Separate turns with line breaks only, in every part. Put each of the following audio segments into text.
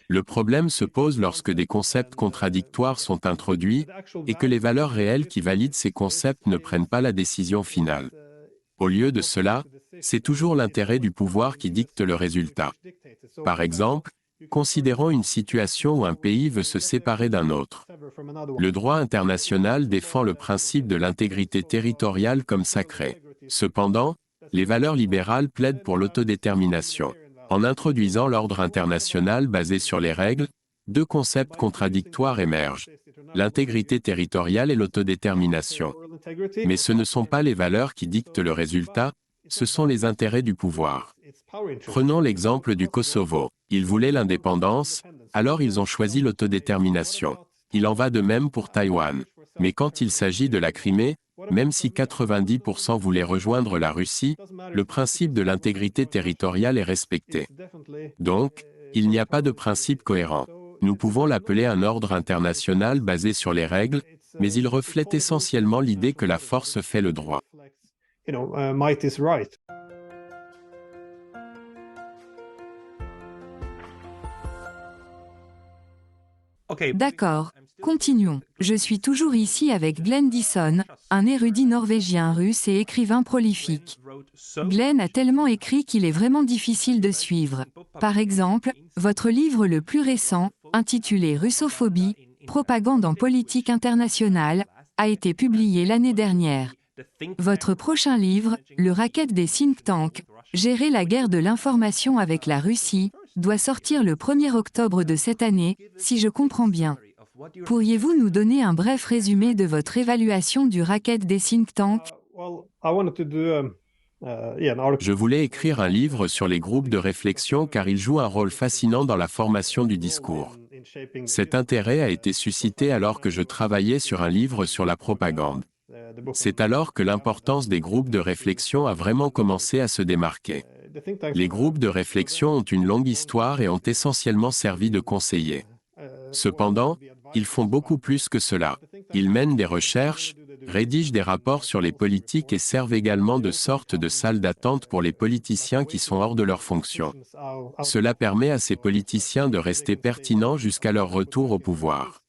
Le problème se pose lorsque des concepts contradictoires sont introduits et que les valeurs réelles qui valident ces concepts ne prennent pas la décision finale. Au lieu de cela, c'est toujours l'intérêt du pouvoir qui dicte le résultat. Par exemple, considérons une situation où un pays veut se séparer d'un autre. Le droit international défend le principe de l'intégrité territoriale comme sacré. Cependant, les valeurs libérales plaident pour l'autodétermination. En introduisant l'ordre international basé sur les règles, deux concepts contradictoires émergent: l'intégrité territoriale et l'autodétermination. Mais ce ne sont pas les valeurs qui dictent le résultat, ce sont les intérêts du pouvoir. Prenons l'exemple du Kosovo. Ils voulaient l'indépendance, alors ils ont choisi l'autodétermination. Il en va de même pour Taïwan. Mais quand il s'agit de la Crimée, même si 90% voulaient rejoindre la Russie, le principe de l'intégrité territoriale est respecté. Donc, il n'y a pas de principe cohérent. Nous pouvons l'appeler un ordre international basé sur les règles, mais il reflète essentiellement l'idée que la force fait le droit.
D'accord, continuons. Je suis toujours ici avec Glenn Dyson, un érudit norvégien russe et écrivain prolifique. Glenn a tellement écrit qu'il est vraiment difficile de suivre. Par exemple, votre livre le plus récent, intitulé Russophobie, propagande en politique internationale, a été publié l'année dernière. Votre prochain livre, Le racket des think tanks, Gérer la guerre de l'information avec la Russie, doit sortir le 1er octobre de cette année, si je comprends bien. Pourriez-vous nous donner un bref résumé de votre évaluation du racket des think tanks?
Je voulais écrire un livre sur les groupes de réflexion car ils jouent un rôle fascinant dans la formation du discours. Cet intérêt a été suscité alors que je travaillais sur un livre sur la propagande. C'est alors que l'importance des groupes de réflexion a vraiment commencé à se démarquer. Les groupes de réflexion ont une longue histoire et ont essentiellement servi de conseillers. Cependant, ils font beaucoup plus que cela. Ils mènent des recherches, rédigent des rapports sur les politiques et servent également de sorte de salle d'attente pour les politiciens qui sont hors de leur fonction. Cela permet à ces politiciens de rester pertinents jusqu'à leur retour au pouvoir.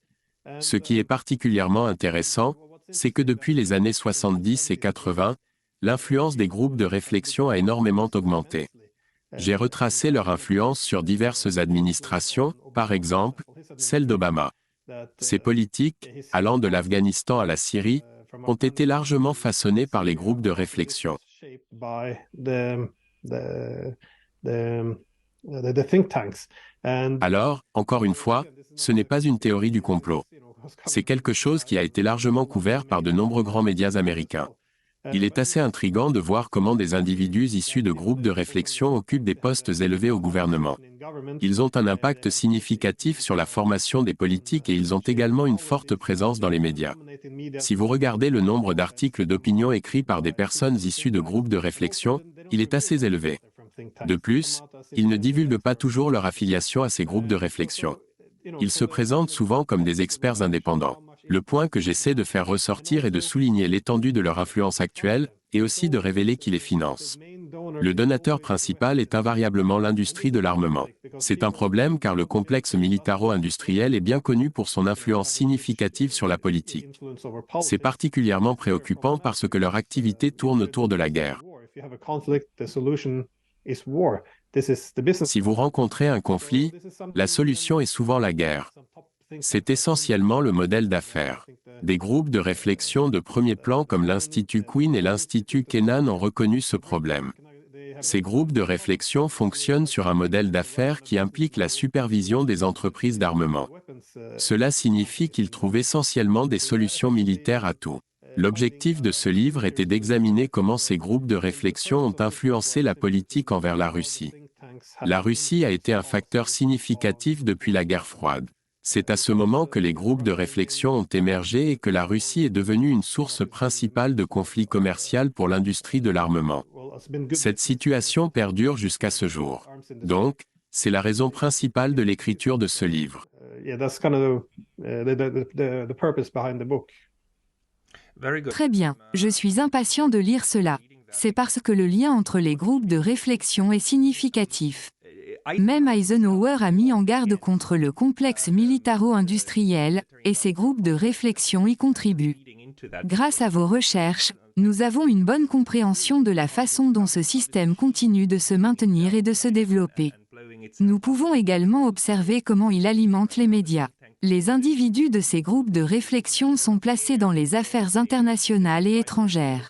Ce qui est particulièrement intéressant, c'est que depuis les années 70 et 80, l'influence des groupes de réflexion a énormément augmenté. J'ai retracé leur influence sur diverses administrations, par exemple, celle d'Obama. Ces politiques, allant de l'Afghanistan à la Syrie, ont été largement façonnées par les groupes de réflexion. Alors, encore une fois, ce n'est pas une théorie du complot. C'est quelque chose qui a été largement couvert par de nombreux grands médias américains. Il est assez intriguant de voir comment des individus issus de groupes de réflexion occupent des postes élevés au gouvernement. Ils ont un impact significatif sur la formation des politiques et ils ont également une forte présence dans les médias. Si vous regardez le nombre d'articles d'opinion écrits par des personnes issues de groupes de réflexion, il est assez élevé. De plus, ils ne divulguent pas toujours leur affiliation à ces groupes de réflexion. Ils se présentent souvent comme des experts indépendants. Le point que j'essaie de faire ressortir est de souligner l'étendue de leur influence actuelle, et aussi de révéler qui les finance. Le donateur principal est invariablement l'industrie de l'armement. C'est un problème car le complexe militaro-industriel est bien connu pour son influence significative sur la politique. C'est particulièrement préoccupant parce que leur activité tourne autour de la guerre. Si vous rencontrez un conflit, la solution est souvent la guerre. C'est essentiellement le modèle d'affaires. Des groupes de réflexion de premier plan comme l'Institut Queen et l'Institut Kennan ont reconnu ce problème. Ces groupes de réflexion fonctionnent sur un modèle d'affaires qui implique la supervision des entreprises d'armement. Cela signifie qu'ils trouvent essentiellement des solutions militaires à tout. L'objectif de ce livre était d'examiner comment ces groupes de réflexion ont influencé la politique envers la Russie. La Russie a été un facteur significatif depuis la guerre froide. C'est à ce moment que les groupes de réflexion ont émergé et que la Russie est devenue une source principale de conflits commerciaux pour l'industrie de l'armement. Cette situation perdure jusqu'à ce jour. Donc, c'est la raison principale de l'écriture de ce livre.
Très bien, je suis impatient de lire cela. C'est parce que le lien entre les groupes de réflexion est significatif. Même Eisenhower a mis en garde contre le complexe militaro-industriel, et ses groupes de réflexion y contribuent. Grâce à vos recherches, nous avons une bonne compréhension de la façon dont ce système continue de se maintenir et de se développer. Nous pouvons également observer comment il alimente les médias. Les individus de ces groupes de réflexion sont placés dans les affaires internationales et étrangères.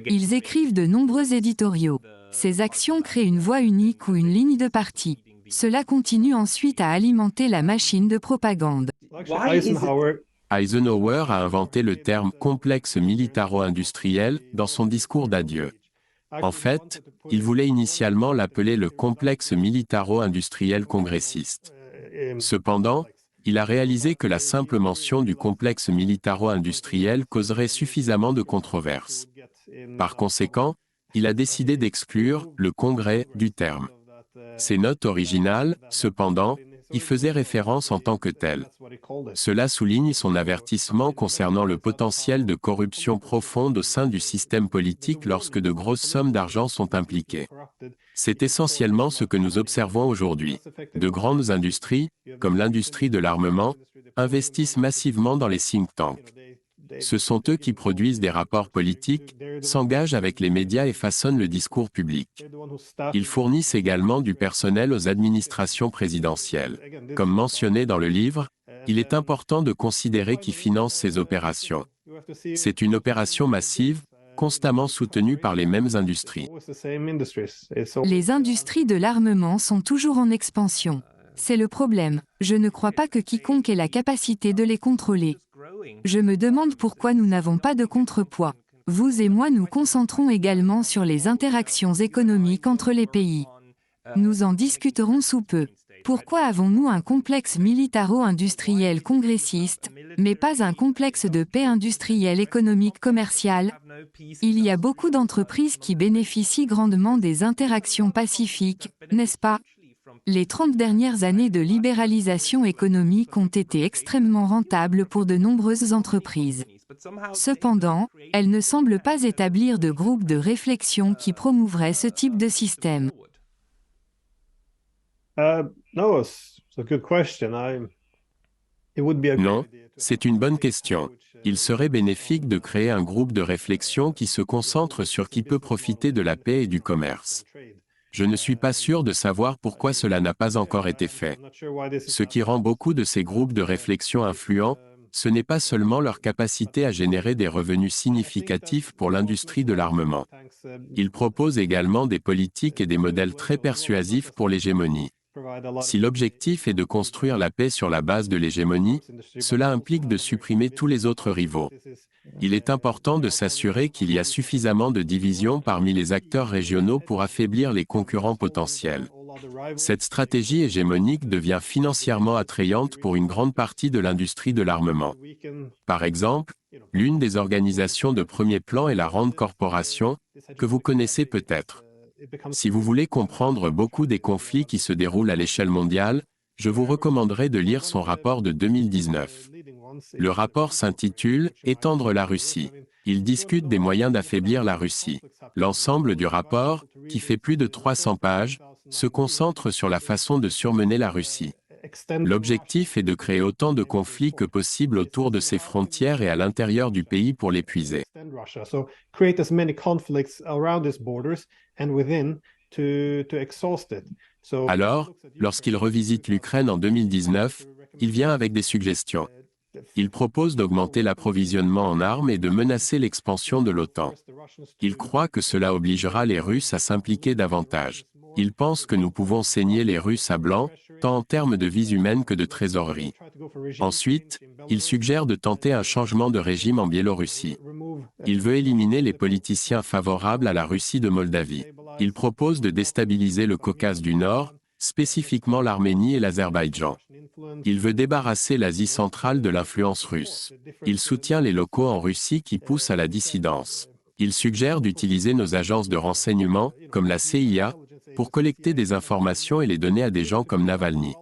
Ils écrivent de nombreux éditoriaux. Ces actions créent une voix unique ou une ligne de parti. Cela continue ensuite à alimenter la machine de propagande.
Eisenhower a inventé le terme « complexe militaro-industriel » dans son discours d'adieu. En fait, il voulait initialement l'appeler le complexe militaro-industriel congressiste. Cependant, il a réalisé que la simple mention du complexe militaro-industriel causerait suffisamment de controverses. Par conséquent, il a décidé d'exclure le Congrès du terme. Ses notes originales, cependant, y faisaient référence en tant que telles. Cela souligne son avertissement concernant le potentiel de corruption profonde au sein du système politique lorsque de grosses sommes d'argent sont impliquées. C'est essentiellement ce que nous observons aujourd'hui. De grandes industries, comme l'industrie de l'armement, investissent massivement dans les think tanks. Ce sont eux qui produisent des rapports politiques, s'engagent avec les médias et façonnent le discours public. Ils fournissent également du personnel aux administrations présidentielles. Comme mentionné dans le livre, il est important de considérer qui finance ces opérations. C'est une opération massive, constamment soutenue par les mêmes industries.
Les industries de l'armement sont toujours en expansion. C'est le problème. Je ne crois pas que quiconque ait la capacité de les contrôler. Je me demande pourquoi nous n'avons pas de contrepoids. Vous et moi nous concentrons également sur les interactions économiques entre les pays. Nous en discuterons sous peu. Pourquoi avons-nous un complexe militaro-industriel congressiste, mais pas un complexe de paix industrielle économique commerciale? Il y a beaucoup d'entreprises qui bénéficient grandement des interactions pacifiques, n'est-ce pas? Les 30 dernières années de libéralisation économique ont été extrêmement rentables pour de nombreuses entreprises. Cependant, elles ne semblent pas établir de groupes de réflexion qui promouvraient ce type de système.
Non, c'est une bonne question. Il serait bénéfique de créer un groupe de réflexion qui se concentre sur qui peut profiter de la paix et du commerce. Je ne suis pas sûr de savoir pourquoi cela n'a pas encore été fait. Ce qui rend beaucoup de ces groupes de réflexion influents, ce n'est pas seulement leur capacité à générer des revenus significatifs pour l'industrie de l'armement. Ils proposent également des politiques et des modèles très persuasifs pour l'hégémonie. Si l'objectif est de construire la paix sur la base de l'hégémonie, cela implique de supprimer tous les autres rivaux. Il est important de s'assurer qu'il y a suffisamment de divisions parmi les acteurs régionaux pour affaiblir les concurrents potentiels. Cette stratégie hégémonique devient financièrement attrayante pour une grande partie de l'industrie de l'armement. Par exemple, l'une des organisations de premier plan est la Rand Corporation, que vous connaissez peut-être. Si vous voulez comprendre beaucoup des conflits qui se déroulent à l'échelle mondiale, je vous recommanderais de lire son rapport de 2019. Le rapport s'intitule « Étendre la Russie ». Il discute des moyens d'affaiblir la Russie. L'ensemble du rapport, qui fait plus de 300 pages, se concentre sur la façon de surmener la Russie. L'objectif est de créer autant de conflits que possible autour de ses frontières et à l'intérieur du pays pour l'épuiser. Alors, lorsqu'il revisite l'Ukraine en 2019, il vient avec des suggestions. Il propose d'augmenter l'approvisionnement en armes et de menacer l'expansion de l'OTAN. Il croit que cela obligera les Russes à s'impliquer davantage. Il pense que nous pouvons saigner les Russes à blanc, tant en termes de vies humaines que de trésorerie. Ensuite, il suggère de tenter un changement de régime en Biélorussie. Il veut éliminer les politiciens favorables à la Russie de Moldavie. Il propose de déstabiliser le Caucase du Nord, spécifiquement l'Arménie et l'Azerbaïdjan. Il veut débarrasser l'Asie centrale de l'influence russe. Il soutient les locaux en Russie qui poussent à la dissidence. Il suggère d'utiliser nos agences de renseignement, comme la CIA, pour collecter des informations et les donner à des gens comme Navalny.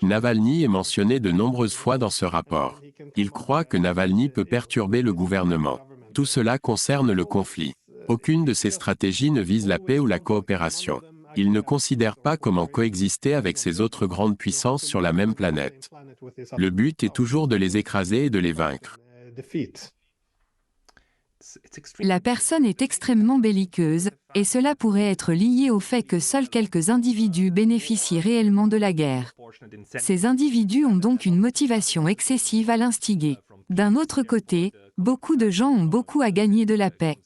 Navalny est mentionné de nombreuses fois dans ce rapport. Il croit que Navalny peut perturber le gouvernement. Tout cela concerne le conflit. Aucune de ces stratégies ne vise la paix ou la coopération. Ils ne considèrent pas comment coexister avec ces autres grandes puissances sur la même planète. Le but est toujours de les écraser et de les vaincre.
La personne est extrêmement belliqueuse, et cela pourrait être lié au fait que seuls quelques individus bénéficient réellement de la guerre. Ces individus ont donc une motivation excessive à l'instiguer. D'un autre côté, beaucoup de gens ont beaucoup à gagner de la paix.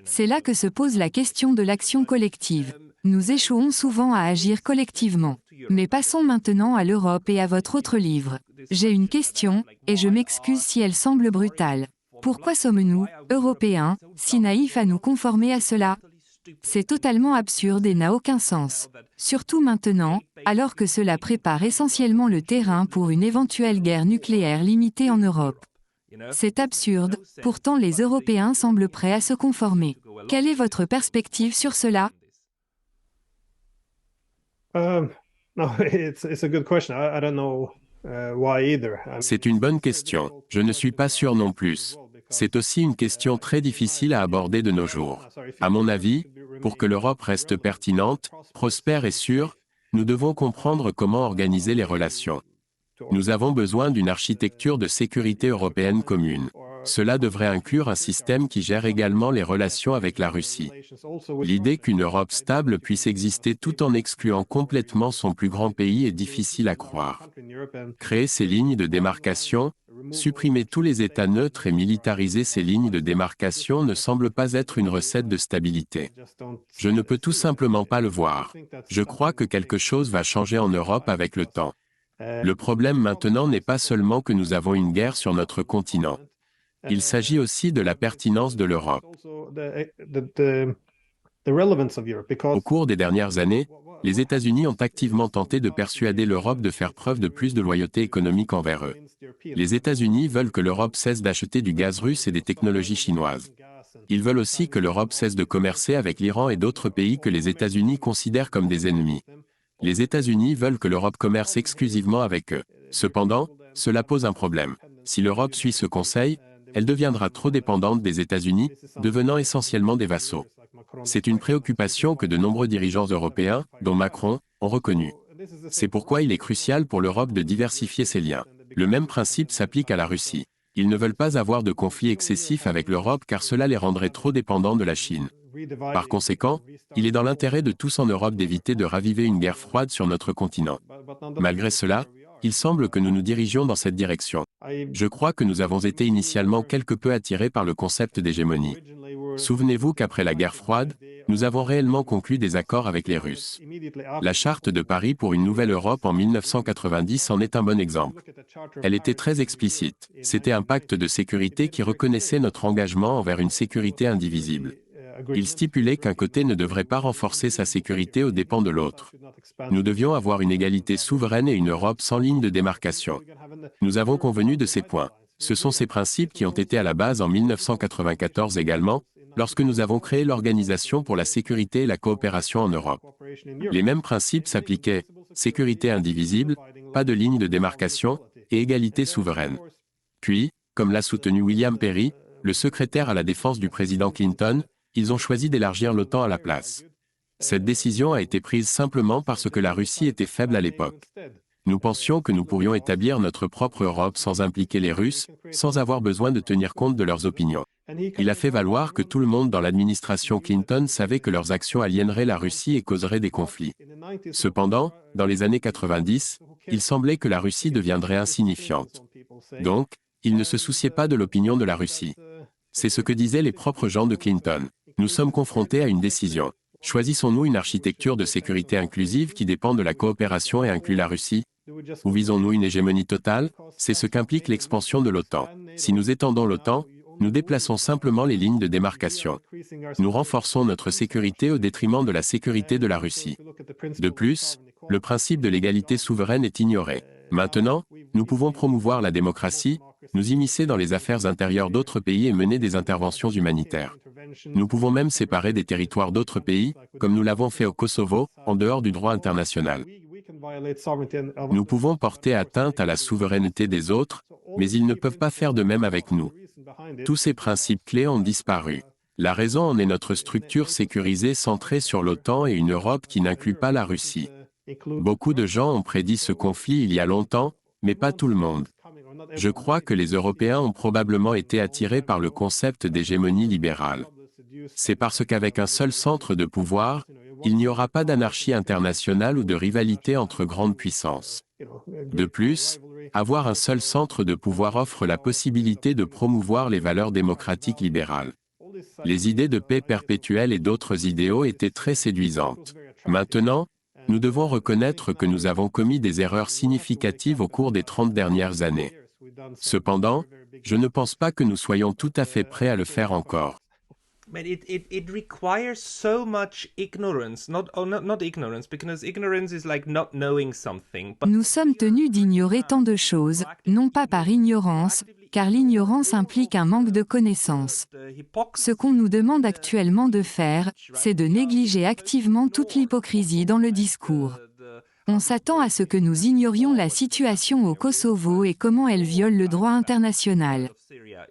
C'est là que se pose la question de l'action collective. Nous échouons souvent à agir collectivement. Mais passons maintenant à l'Europe et à votre autre livre. J'ai une question, et je m'excuse si elle semble brutale. Pourquoi sommes-nous, Européens, si naïfs à nous conformer à cela? C'est totalement absurde et n'a aucun sens. Surtout maintenant, alors que cela prépare essentiellement le terrain pour une éventuelle guerre nucléaire limitée en Europe. C'est absurde, pourtant les Européens semblent prêts à se conformer. Quelle est votre perspective sur cela?
C'est une bonne question. Je ne suis pas sûr non plus. C'est aussi une question très difficile à aborder de nos jours. À mon avis, pour que l'Europe reste pertinente, prospère et sûre, nous devons comprendre comment organiser les relations. Nous avons besoin d'une architecture de sécurité européenne commune. Cela devrait inclure un système qui gère également les relations avec la Russie. L'idée qu'une Europe stable puisse exister tout en excluant complètement son plus grand pays est difficile à croire. Créer ces lignes de démarcation, supprimer tous les États neutres et militariser ces lignes de démarcation ne semble pas être une recette de stabilité. Je ne peux tout simplement pas le voir. Je crois que quelque chose va changer en Europe avec le temps. Le problème maintenant n'est pas seulement que nous avons une guerre sur notre continent. Il s'agit aussi de la pertinence de l'Europe. Au cours des dernières années, les États-Unis ont activement tenté de persuader l'Europe de faire preuve de plus de loyauté économique envers eux. Les États-Unis veulent que l'Europe cesse d'acheter du gaz russe et des technologies chinoises. Ils veulent aussi que l'Europe cesse de commercer avec l'Iran et d'autres pays que les États-Unis considèrent comme des ennemis. Les États-Unis veulent que l'Europe commerce exclusivement avec eux. Cependant, cela pose un problème. Si l'Europe suit ce conseil, elle deviendra trop dépendante des États-Unis, devenant essentiellement des vassaux. C'est une préoccupation que de nombreux dirigeants européens, dont Macron, ont reconnue. C'est pourquoi il est crucial pour l'Europe de diversifier ses liens. Le même principe s'applique à la Russie. Ils ne veulent pas avoir de conflits excessifs avec l'Europe car cela les rendrait trop dépendants de la Chine. Par conséquent, il est dans l'intérêt de tous en Europe d'éviter de raviver une guerre froide sur notre continent. Malgré cela, il semble que nous nous dirigions dans cette direction. Je crois que nous avons été initialement quelque peu attirés par le concept d'hégémonie. Souvenez-vous qu'après la guerre froide, nous avons réellement conclu des accords avec les Russes. La Charte de Paris pour une nouvelle Europe en 1990 en est un bon exemple. Elle était très explicite. C'était un pacte de sécurité qui reconnaissait notre engagement envers une sécurité indivisible. Il stipulait qu'un côté ne devrait pas renforcer sa sécurité aux dépens de l'autre. Nous devions avoir une égalité souveraine et une Europe sans ligne de démarcation. Nous avons convenu de ces points. Ce sont ces principes qui ont été à la base en 1994 également, lorsque nous avons créé l'Organisation pour la sécurité et la coopération en Europe. Les mêmes principes s'appliquaient: sécurité indivisible, pas de ligne de démarcation, et égalité souveraine. Puis, comme l'a soutenu William Perry, le secrétaire à la défense du président Clinton, ils ont choisi d'élargir l'OTAN à la place. Cette décision a été prise simplement parce que la Russie était faible à l'époque. Nous pensions que nous pourrions établir notre propre Europe sans impliquer les Russes, sans avoir besoin de tenir compte de leurs opinions. Il a fait valoir que tout le monde dans l'administration Clinton savait que leurs actions aliéneraient la Russie et causeraient des conflits. Cependant, dans les années 90, il semblait que la Russie deviendrait insignifiante. Donc, il ne se souciait pas de l'opinion de la Russie. C'est ce que disaient les propres gens de Clinton. Nous sommes confrontés à une décision. Choisissons-nous une architecture de sécurité inclusive qui dépend de la coopération et inclut la Russie? Ou visons-nous une hégémonie totale? C'est ce qu'implique l'expansion de l'OTAN. Si nous étendons l'OTAN, nous déplaçons simplement les lignes de démarcation. Nous renforçons notre sécurité au détriment de la sécurité de la Russie. De plus, le principe de l'égalité souveraine est ignoré. Maintenant, nous pouvons promouvoir la démocratie, nous immiscer dans les affaires intérieures d'autres pays et mener des interventions humanitaires. Nous pouvons même séparer des territoires d'autres pays, comme nous l'avons fait au Kosovo, en dehors du droit international. Nous pouvons porter atteinte à la souveraineté des autres, mais ils ne peuvent pas faire de même avec nous. Tous ces principes clés ont disparu. La raison en est notre structure sécurisée centrée sur l'OTAN et une Europe qui n'inclut pas la Russie. Beaucoup de gens ont prédit ce conflit il y a longtemps, mais pas tout le monde. Je crois que les Européens ont probablement été attirés par le concept d'hégémonie libérale. C'est parce qu'avec un seul centre de pouvoir, il n'y aura pas d'anarchie internationale ou de rivalité entre grandes puissances. De plus, avoir un seul centre de pouvoir offre la possibilité de promouvoir les valeurs démocratiques libérales. Les idées de paix perpétuelle et d'autres idéaux étaient très séduisantes. Maintenant, nous devons reconnaître que nous avons commis des erreurs significatives au cours des 30 dernières années. Cependant, je ne pense pas que nous soyons tout à fait prêts à le faire encore.
But it requires so much ignorance, not ignorance, because ignorance is like not knowing something. But
Nous sommes tenus d'ignorer tant de choses, non pas par ignorance, car l'ignorance implique un manque de connaissances. Ce qu'on nous demande actuellement de faire, c'est de négliger activement toute l'hypocrisie dans le discours. On s'attend à ce que nous ignorions la situation au Kosovo et comment elle viole le droit international.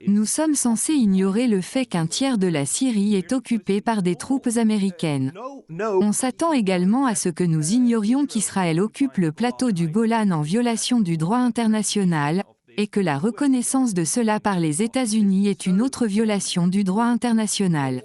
Nous sommes censés ignorer le fait qu'un tiers de la Syrie est occupé par des troupes américaines. On s'attend également à ce que nous ignorions qu'Israël occupe le plateau du Golan en violation du droit international, et que la reconnaissance de cela par les États-Unis est une autre violation du droit international.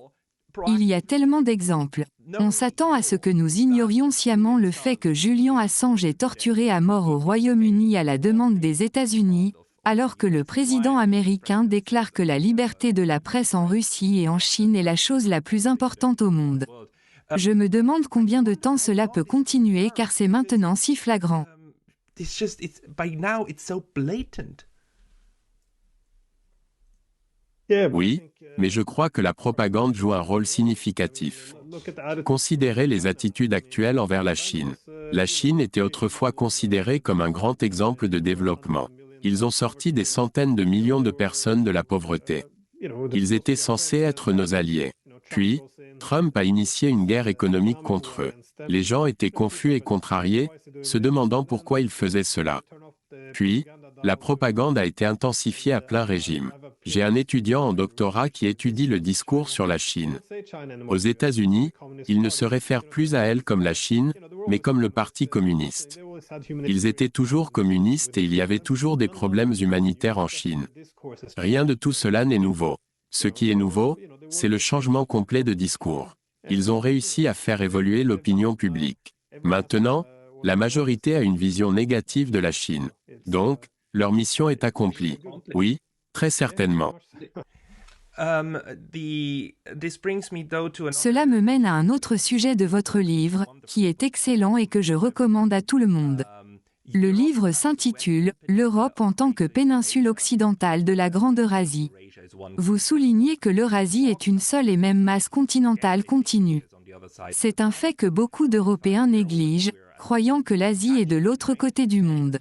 Il y a tellement d'exemples. On s'attend à ce que nous ignorions sciemment le fait que Julian Assange est torturé à mort au Royaume-Uni à la demande des États-Unis, alors que le président américain déclare que la liberté de la presse en Russie et en Chine est la chose la plus importante au monde. Je me demande combien de temps cela peut continuer car c'est maintenant si flagrant.
By now it's so blatant.
Oui, mais je crois que la propagande joue un rôle significatif. Considérez les attitudes actuelles envers la Chine. La Chine était autrefois considérée comme un grand exemple de développement. Ils ont sorti des centaines de millions de personnes de la pauvreté. Ils étaient censés être nos alliés. Puis, Trump a initié une guerre économique contre eux. Les gens étaient confus et contrariés, se demandant pourquoi il faisait cela. Puis, la propagande a été intensifiée à plein régime. J'ai un étudiant en doctorat qui étudie le discours sur la Chine. Aux États-Unis, il ne se réfère plus à elle comme la Chine, mais comme le Parti communiste. Ils étaient toujours communistes et il y avait toujours des problèmes humanitaires en Chine. Rien de tout cela n'est nouveau. Ce qui est nouveau, c'est le changement complet de discours. Ils ont réussi à faire évoluer l'opinion publique. Maintenant, la majorité a une vision négative de la Chine. Donc, leur mission est accomplie. Oui, très certainement.
Cela me mène à un autre sujet de votre livre, qui est excellent et que je recommande à tout le monde. Le livre s'intitule « L'Europe en tant que péninsule occidentale de la Grande Eurasie ». Vous soulignez que l'Eurasie est une seule et même masse continentale continue. C'est un fait que beaucoup d'Européens négligent, croyant que l'Asie est de l'autre côté du monde.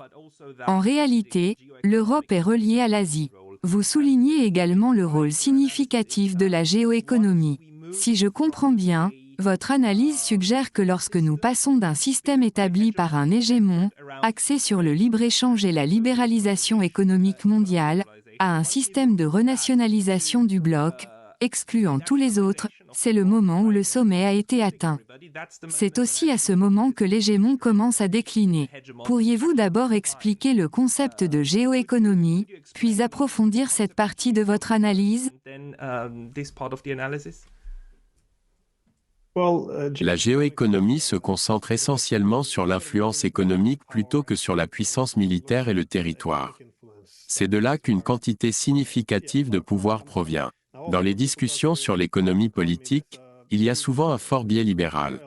En réalité, l'Europe est reliée à l'Asie. Vous soulignez également le rôle significatif de la géoéconomie. Si je comprends bien, votre analyse suggère que lorsque nous passons d'un système établi par un hégémon, axé sur le libre-échange et la libéralisation économique mondiale, à un système de renationalisation du bloc, excluant tous les autres, c'est le moment où le sommet a été atteint. C'est aussi à ce moment que l'hégémon commence à décliner. Pourriez-vous d'abord expliquer le concept de géoéconomie, puis approfondir cette partie de votre analyse?
La géoéconomie se concentre essentiellement sur l'influence économique plutôt que sur la puissance militaire et le territoire. C'est de là qu'une quantité significative de pouvoir provient. Dans les discussions sur l'économie politique, il y a souvent un fort biais libéral.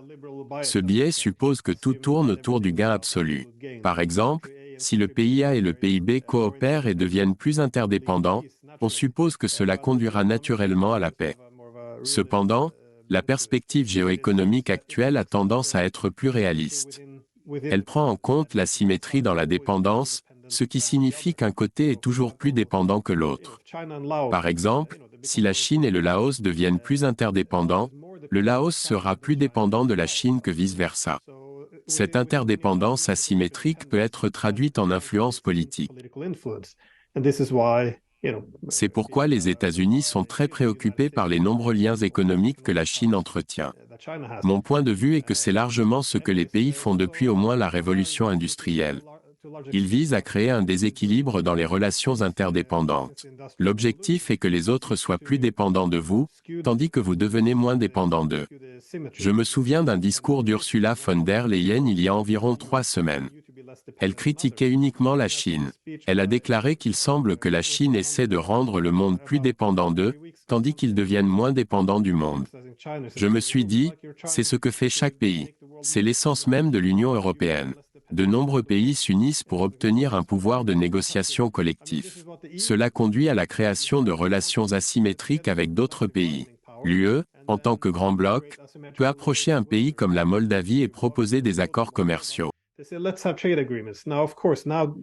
Ce biais suppose que tout tourne autour du gain absolu. Par exemple, si le PIA et le PIB coopèrent et deviennent plus interdépendants, on suppose que cela conduira naturellement à la paix. Cependant, la perspective géoéconomique actuelle a tendance à être plus réaliste. Elle prend en compte la symétrie dans la dépendance, ce qui signifie qu'un côté est toujours plus dépendant que l'autre. Par exemple, si la Chine et le Laos deviennent plus interdépendants, le Laos sera plus dépendant de la Chine que vice-versa. Cette interdépendance asymétrique peut être traduite en influence politique. C'est pourquoi les États-Unis sont très préoccupés par les nombreux liens économiques que la Chine entretient. Mon point de vue est que c'est largement ce que les pays font depuis au moins la révolution industrielle. Ils visent à créer un déséquilibre dans les relations interdépendantes. L'objectif est que les autres soient plus dépendants de vous, tandis que vous devenez moins dépendants d'eux. Je me souviens d'un discours d'Ursula von der Leyen il y a environ 3 semaines. Elle critiquait uniquement la Chine. Elle a déclaré qu'il semble que la Chine essaie de rendre le monde plus dépendant d'eux, tandis qu'ils deviennent moins dépendants du monde. Je me suis dit, c'est ce que fait chaque pays. C'est l'essence même de l'Union européenne. De nombreux pays s'unissent pour obtenir un pouvoir de négociation collectif. Cela conduit à la création de relations asymétriques avec d'autres pays. L'UE, en tant que grand bloc, peut approcher un pays comme la Moldavie et proposer des accords commerciaux.
They say, let's have trade agreements. Now, of course, now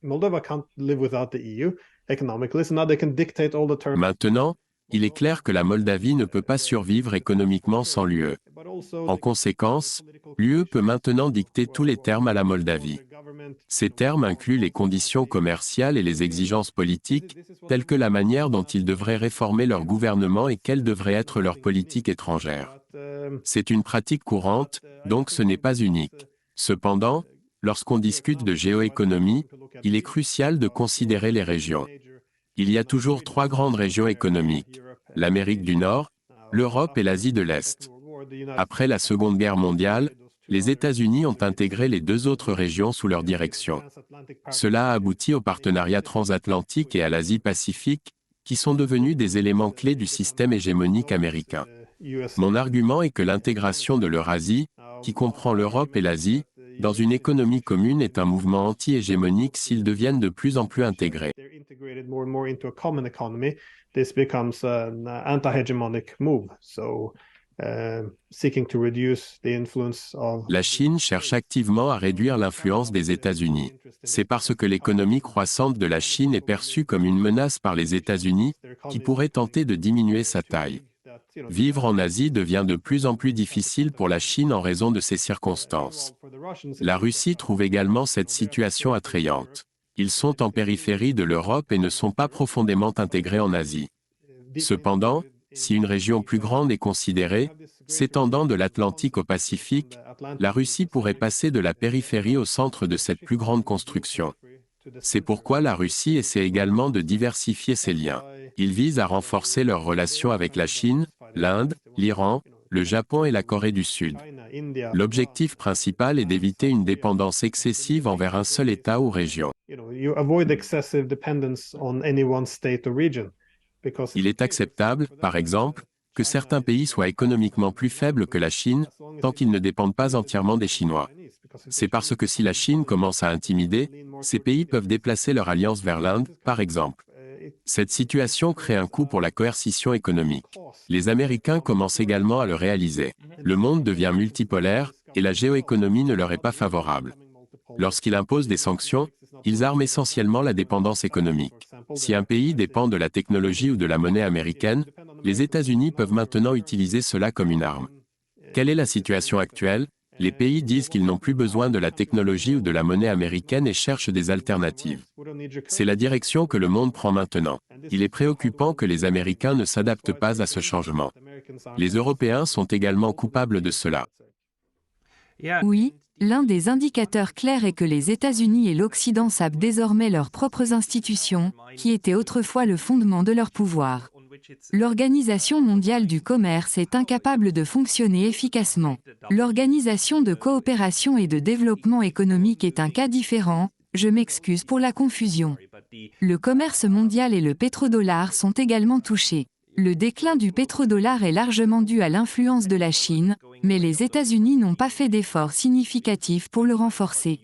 Moldova can't live without the EU economically, so now they can dictate all the terms.
Maintenant, il est clair que la Moldavie ne peut pas survivre économiquement sans l'UE. En conséquence, l'UE peut maintenant dicter tous les termes à la Moldavie. Ces termes incluent les conditions commerciales et les exigences politiques, telles que la manière dont ils devraient réformer leur gouvernement et quelle devrait être leur politique étrangère. C'est une pratique courante, donc ce n'est pas unique. Cependant, lorsqu'on discute de géoéconomie, il est crucial de considérer les régions. Il y a toujours 3 grandes régions économiques: l'Amérique du Nord, l'Europe et l'Asie de l'Est. Après la Seconde Guerre mondiale, les États-Unis ont intégré les 2 autres régions sous leur direction. Cela a abouti au partenariat transatlantique et à l'Asie-Pacifique, qui sont devenus des éléments clés du système hégémonique américain. Mon argument est que l'intégration de l'Eurasie, qui comprend l'Europe et l'Asie, dans une économie commune est un mouvement anti-hégémonique s'ils deviennent de plus en plus intégrés. La Chine cherche activement à réduire l'influence des États-Unis. C'est parce que l'économie croissante de la Chine est perçue comme une menace par les États-Unis, qui pourraient tenter de diminuer sa taille. Vivre en Asie devient de plus en plus difficile pour la Chine en raison de ces circonstances. La Russie trouve également cette situation attrayante. Ils sont en périphérie de l'Europe et ne sont pas profondément intégrés en Asie. Cependant, si une région plus grande est considérée, s'étendant de l'Atlantique au Pacifique, la Russie pourrait passer de la périphérie au centre de cette plus grande construction. C'est pourquoi la Russie essaie également de diversifier ses liens. Ils visent à renforcer leurs relations avec la Chine, l'Inde, l'Iran, le Japon et la Corée du Sud. L'objectif principal est d'éviter une dépendance excessive envers un seul État ou région. Il est acceptable, par exemple, que certains pays soient économiquement plus faibles que la Chine, tant qu'ils ne dépendent pas entièrement des Chinois. C'est parce que si la Chine commence à intimider, ces pays peuvent déplacer leur alliance vers l'Inde, par exemple. Cette situation crée un coût pour la coercition économique. Les Américains commencent également à le réaliser. Le monde devient multipolaire, et la géoéconomie ne leur est pas favorable. Lorsqu'ils imposent des sanctions, ils arment essentiellement la dépendance économique. Si un pays dépend de la technologie ou de la monnaie américaine, les États-Unis peuvent maintenant utiliser cela comme une arme. Quelle est la situation actuelle? Les pays disent qu'ils n'ont plus besoin de la technologie ou de la monnaie américaine et cherchent des alternatives. C'est la direction que le monde prend maintenant. Il est préoccupant que les Américains ne s'adaptent pas à ce changement. Les Européens sont également coupables de cela.
Oui, l'un des indicateurs clairs est que les États-Unis et l'Occident sapent désormais leurs propres institutions, qui étaient autrefois le fondement de leur pouvoir. L'Organisation mondiale du commerce est incapable de fonctionner efficacement. L'Organisation de coopération et de développement économique est un cas différent, je m'excuse pour la confusion. Le commerce mondial et le pétrodollar sont également touchés. Le déclin du pétrodollar est largement dû à l'influence de la Chine, mais les États-Unis n'ont pas fait d'efforts significatifs pour le renforcer.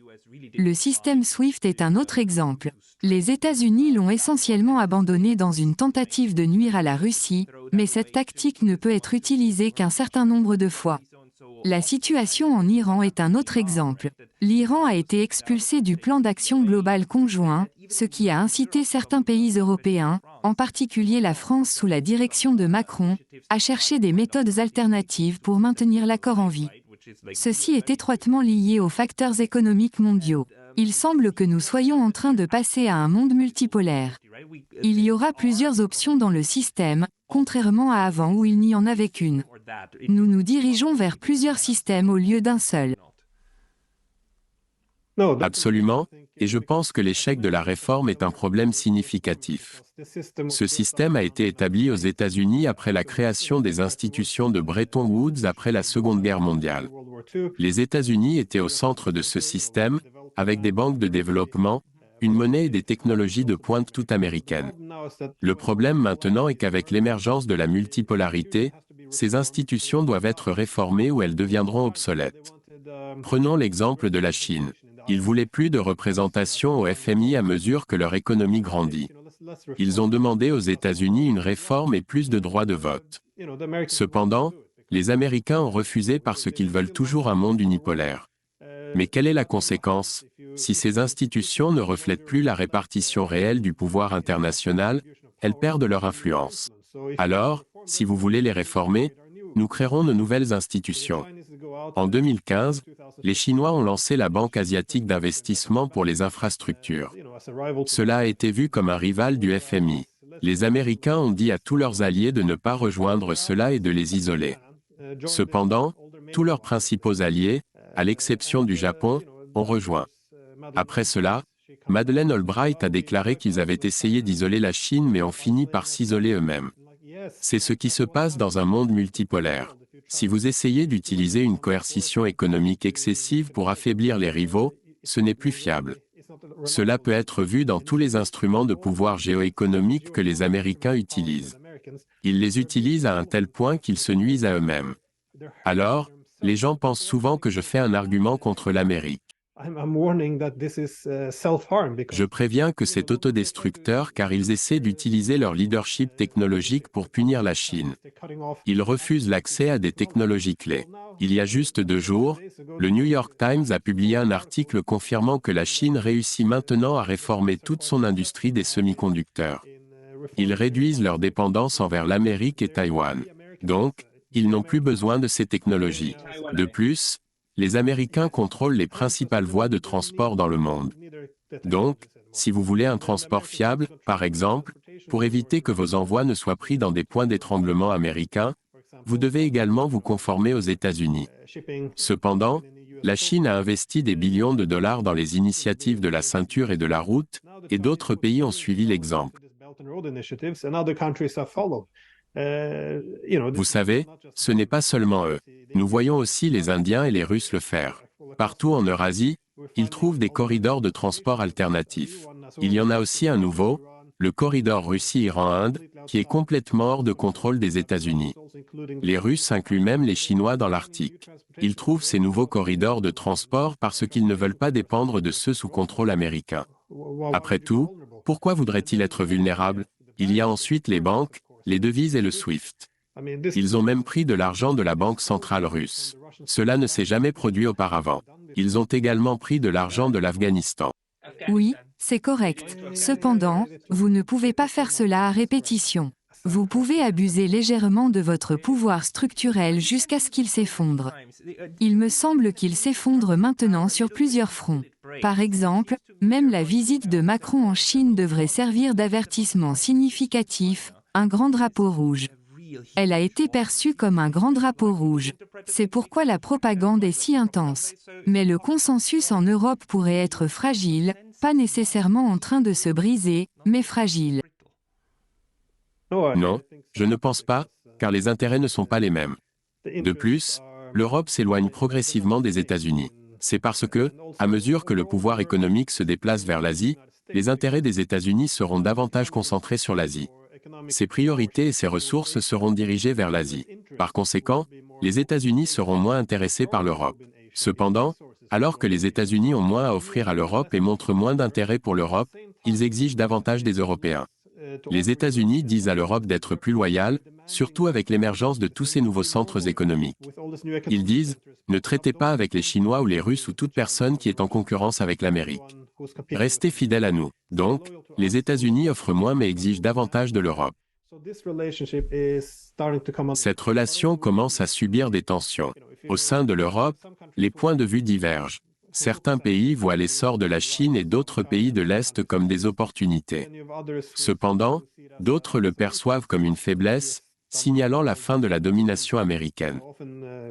Le système SWIFT est un autre exemple. Les États-Unis l'ont essentiellement abandonné dans une tentative de nuire à la Russie, mais cette tactique ne peut être utilisée qu'un certain nombre de fois. La situation en Iran est un autre exemple. L'Iran a été expulsé du plan d'action global conjoint, ce qui a incité certains pays européens, en particulier la France sous la direction de Macron, à chercher des méthodes alternatives pour maintenir l'accord en vie. Ceci est étroitement lié aux facteurs économiques mondiaux. Il semble que nous soyons en train de passer à un monde multipolaire. Il y aura plusieurs options dans le système, contrairement à avant où il n'y en avait qu'une. Nous nous dirigeons vers plusieurs systèmes au lieu d'un seul.
Absolument, et je pense que l'échec de la réforme est un problème significatif. Ce système a été établi aux États-Unis après la création des institutions de Bretton Woods après la Seconde Guerre mondiale. Les États-Unis étaient au centre de ce système, avec des banques de développement, une monnaie et des technologies de pointe toutes américaines. Le problème maintenant est qu'avec l'émergence de la multipolarité, ces institutions doivent être réformées ou elles deviendront obsolètes. Prenons l'exemple de la Chine. Ils voulaient plus de représentation au FMI à mesure que leur économie grandit. Ils ont demandé aux États-Unis une réforme et plus de droits de vote. Cependant, les Américains ont refusé parce qu'ils veulent toujours un monde unipolaire. Mais quelle est la conséquence? Si ces institutions ne reflètent plus la répartition réelle du pouvoir international, elles perdent leur influence. Alors, si vous voulez les réformer, nous créerons de nouvelles institutions. En 2015, les Chinois ont lancé la Banque asiatique d'investissement pour les infrastructures. Cela a été vu comme un rival du FMI. Les Américains ont dit à tous leurs alliés de ne pas rejoindre cela et de les isoler. Cependant, tous leurs principaux alliés, à l'exception du Japon, ont rejoint. Après cela, Madeleine Albright a déclaré qu'ils avaient essayé d'isoler la Chine mais ont fini par s'isoler eux-mêmes. C'est ce qui se passe dans un monde multipolaire. Si vous essayez d'utiliser une coercition économique excessive pour affaiblir les rivaux, ce n'est plus fiable. Cela peut être vu dans tous les instruments de pouvoir géoéconomique que les Américains utilisent. Ils les utilisent à un tel point qu'ils se nuisent à eux-mêmes. Alors, les gens pensent souvent que je fais un argument contre l'Amérique. Je préviens que c'est autodestructeur car ils essaient d'utiliser leur leadership technologique pour punir la Chine. Ils refusent l'accès à des technologies clés. Il y a juste 2 jours, le New York Times a publié un article confirmant que la Chine réussit maintenant à réformer toute son industrie des semi-conducteurs. Ils réduisent leur dépendance envers l'Amérique et Taïwan. Donc, ils n'ont plus besoin de ces technologies. De plus, les Américains contrôlent les principales voies de transport dans le monde. Donc, si vous voulez un transport fiable, par exemple, pour éviter que vos envois ne soient pris dans des points d'étranglement américains, vous devez également vous conformer aux États-Unis. Cependant, la Chine a investi des billions de dollars dans les initiatives de la ceinture et de la route, et d'autres pays ont suivi l'exemple. Vous savez, ce n'est pas seulement eux. Nous voyons aussi les Indiens et les Russes le faire. Partout en Eurasie, ils trouvent des corridors de transport alternatifs. Il y en a aussi un nouveau, le corridor Russie-Iran-Inde, qui est complètement hors de contrôle des États-Unis. Les Russes incluent même les Chinois dans l'Arctique. Ils trouvent ces nouveaux corridors de transport parce qu'ils ne veulent pas dépendre de ceux sous contrôle américain. Après tout, pourquoi voudraient-ils être vulnérables? Il y a ensuite les banques, les devises et le SWIFT. Ils ont même pris de l'argent de la Banque centrale russe. Cela ne s'est jamais produit auparavant. Ils ont également pris de l'argent de l'Afghanistan.
Oui, c'est correct. Cependant, vous ne pouvez pas faire cela à répétition. Vous pouvez abuser légèrement de votre pouvoir structurel jusqu'à ce qu'il s'effondre. Il me semble qu'il s'effondre maintenant sur plusieurs fronts. Par exemple, même la visite de Macron en Chine devrait servir d'avertissement significatif, un grand drapeau rouge. Elle a été perçue comme un grand drapeau rouge. C'est pourquoi la propagande est si intense. Mais le consensus en Europe pourrait être fragile, pas nécessairement en train de se briser, mais fragile.
Non, je ne pense pas, car les intérêts ne sont pas les mêmes. De plus, l'Europe s'éloigne progressivement des États-Unis. C'est parce que, à mesure que le pouvoir économique se déplace vers l'Asie, les intérêts des États-Unis seront davantage concentrés sur l'Asie. Ses priorités et ses ressources seront dirigées vers l'Asie. Par conséquent, les États-Unis seront moins intéressés par l'Europe. Cependant, alors que les États-Unis ont moins à offrir à l'Europe et montrent moins d'intérêt pour l'Europe, ils exigent davantage des Européens. Les États-Unis disent à l'Europe d'être plus loyale, surtout avec l'émergence de tous ces nouveaux centres économiques. Ils disent, ne traitez pas avec les Chinois ou les Russes ou toute personne qui est en concurrence avec l'Amérique. Restez fidèles à nous. Donc, les États-Unis offrent moins mais exigent davantage de l'Europe. Cette relation commence à subir des tensions. Au sein de l'Europe, les points de vue divergent. Certains pays voient l'essor de la Chine et d'autres pays de l'Est comme des opportunités. Cependant, d'autres le perçoivent comme une faiblesse, signalant la fin de la domination américaine.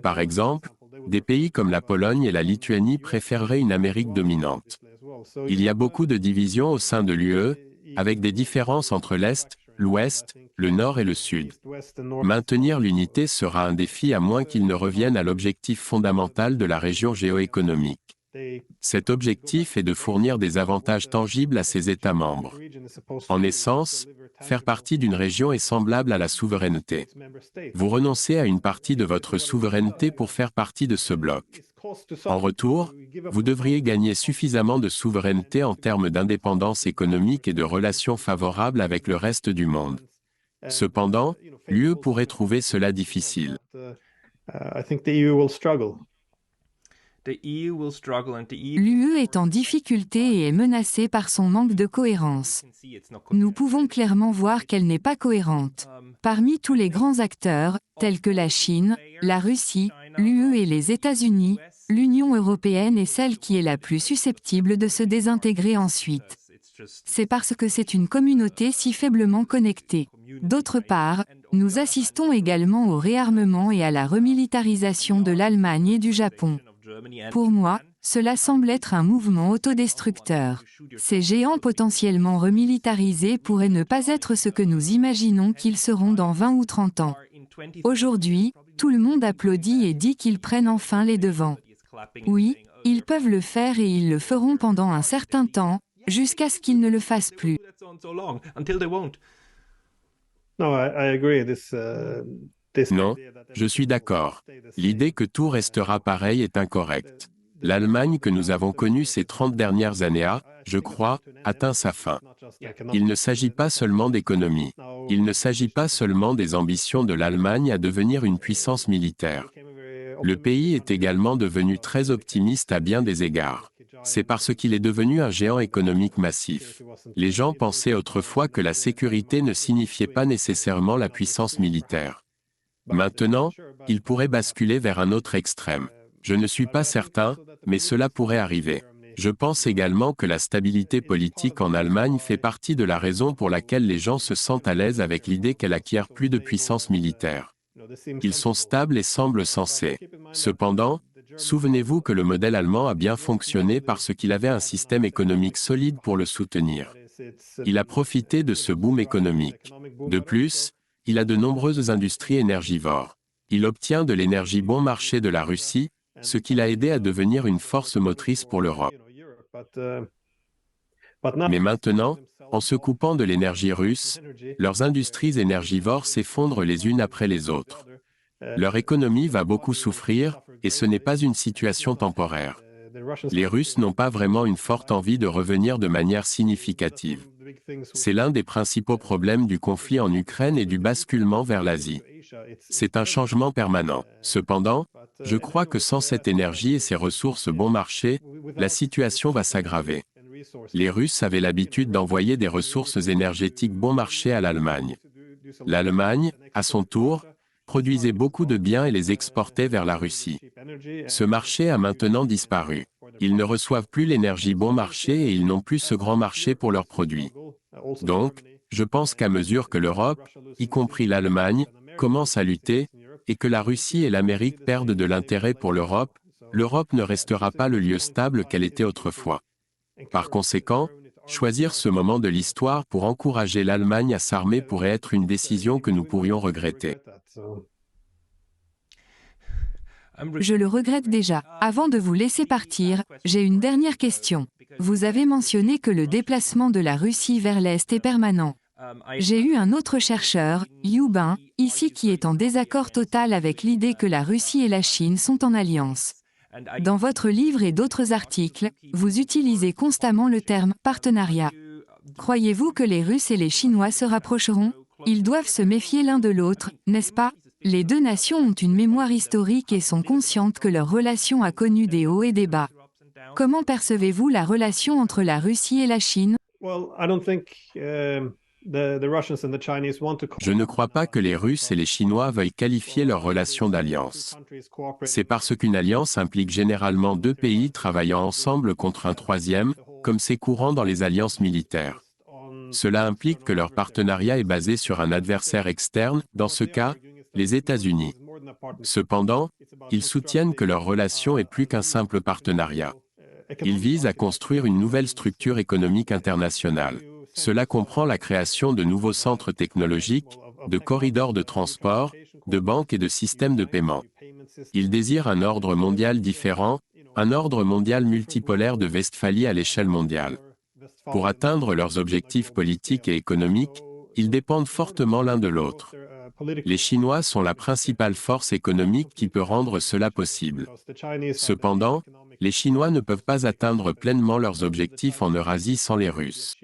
Par exemple, des pays comme la Pologne et la Lituanie préféreraient une Amérique dominante. Il y a beaucoup de divisions au sein de l'UE, avec des différences entre l'Est, l'Ouest, le Nord et le Sud. Maintenir l'unité sera un défi à moins qu'il ne revienne à l'objectif fondamental de la région géoéconomique. Cet objectif est de fournir des avantages tangibles à ses États membres. En essence, faire partie d'une région est semblable à la souveraineté. Vous renoncez à une partie de votre souveraineté pour faire partie de ce bloc. En retour, vous devriez gagner suffisamment de souveraineté en termes d'indépendance économique et de relations favorables avec le reste du monde. Cependant, l'UE pourrait trouver cela difficile.
L'UE est en difficulté et est menacée par son manque de cohérence. Nous pouvons clairement voir qu'elle n'est pas cohérente. Parmi tous les grands acteurs, tels que la Chine, la Russie, l'UE et les États-Unis, l'Union européenne est celle qui est la plus susceptible de se désintégrer ensuite. C'est parce que c'est une communauté si faiblement connectée. D'autre part, nous assistons également au réarmement et à la remilitarisation de l'Allemagne et du Japon. Pour moi, cela semble être un mouvement autodestructeur. Ces géants potentiellement remilitarisés pourraient ne pas être ce que nous imaginons qu'ils seront dans 20 ou 30 ans. Aujourd'hui, tout le monde applaudit et dit qu'ils prennent enfin les devants. Oui, ils peuvent le faire et ils le feront pendant un certain temps, jusqu'à ce qu'ils ne le fassent plus.
Non, je suis d'accord. L'idée que tout restera pareil est incorrecte. L'Allemagne que nous avons connue ces 30 dernières années a, je crois, atteint sa fin. Il ne s'agit pas seulement d'économie. Il ne s'agit pas seulement des ambitions de l'Allemagne à devenir une puissance militaire. Le pays est également devenu très optimiste à bien des égards. C'est parce qu'il est devenu un géant économique massif. Les gens pensaient autrefois que la sécurité ne signifiait pas nécessairement la puissance militaire. Maintenant, il pourrait basculer vers un autre extrême. Je ne suis pas certain, mais cela pourrait arriver. Je pense également que la stabilité politique en Allemagne fait partie de la raison pour laquelle les gens se sentent à l'aise avec l'idée qu'elle acquiert plus de puissance militaire. Ils sont stables et semblent sensés. Cependant, souvenez-vous que le modèle allemand a bien fonctionné parce qu'il avait un système économique solide pour le soutenir. Il a profité de ce boom économique. De plus, il a de nombreuses industries énergivores. Il obtient de l'énergie bon marché de la Russie, ce qui l'a aidé à devenir une force motrice pour l'Europe. Mais maintenant, en se coupant de l'énergie russe, leurs industries énergivores s'effondrent les unes après les autres. Leur économie va beaucoup souffrir, et ce n'est pas une situation temporaire. Les Russes n'ont pas vraiment une forte envie de revenir de manière significative. C'est l'un des principaux problèmes du conflit en Ukraine et du basculement vers l'Asie. C'est un changement permanent. Cependant, je crois que sans cette énergie et ces ressources bon marché, la situation va s'aggraver. Les Russes avaient l'habitude d'envoyer des ressources énergétiques bon marché à l'Allemagne. L'Allemagne, à son tour, produisait beaucoup de biens et les exportait vers la Russie. Ce marché a maintenant disparu. Ils ne reçoivent plus l'énergie bon marché et ils n'ont plus ce grand marché pour leurs produits. Donc, je pense qu'à mesure que l'Europe, y compris l'Allemagne, commence à lutter, et que la Russie et l'Amérique perdent de l'intérêt pour l'Europe, l'Europe ne restera pas le lieu stable qu'elle était autrefois. Par conséquent, choisir ce moment de l'histoire pour encourager l'Allemagne à s'armer pourrait être une décision que nous pourrions regretter.
Je le regrette déjà. Avant de vous laisser partir, j'ai une dernière question. Vous avez mentionné que le déplacement de la Russie vers l'Est est permanent. J'ai eu un autre chercheur, Yu Bin, ici qui est en désaccord total avec l'idée que la Russie et la Chine sont en alliance. Dans votre livre et d'autres articles, vous utilisez constamment le terme « partenariat ». Croyez-vous que les Russes et les Chinois se rapprocheront? Ils doivent se méfier l'un de l'autre, n'est-ce pas? Les deux nations ont une mémoire historique et sont conscientes que leur relation a connu des hauts et des bas. Comment percevez-vous la relation entre la Russie et la Chine?
Je ne crois pas que les Russes et les Chinois veuillent qualifier leur relation d'alliance. C'est parce qu'une alliance implique généralement deux pays travaillant ensemble contre un troisième, comme c'est courant dans les alliances militaires. Cela implique que leur partenariat est basé sur un adversaire externe, dans ce cas, les États-Unis. Cependant, ils soutiennent que leur relation est plus qu'un simple partenariat. Ils visent à construire une nouvelle structure économique internationale. Cela comprend la création de nouveaux centres technologiques, de corridors de transport, de banques et de systèmes de paiement. Ils désirent un ordre mondial différent, un ordre mondial multipolaire de Westphalie à l'échelle mondiale. Pour atteindre leurs objectifs politiques et économiques, ils dépendent fortement l'un de l'autre. Les Chinois sont la principale force économique qui peut rendre cela possible. Cependant, les Chinois ne peuvent pas atteindre pleinement leurs objectifs en Eurasie sans les Russes.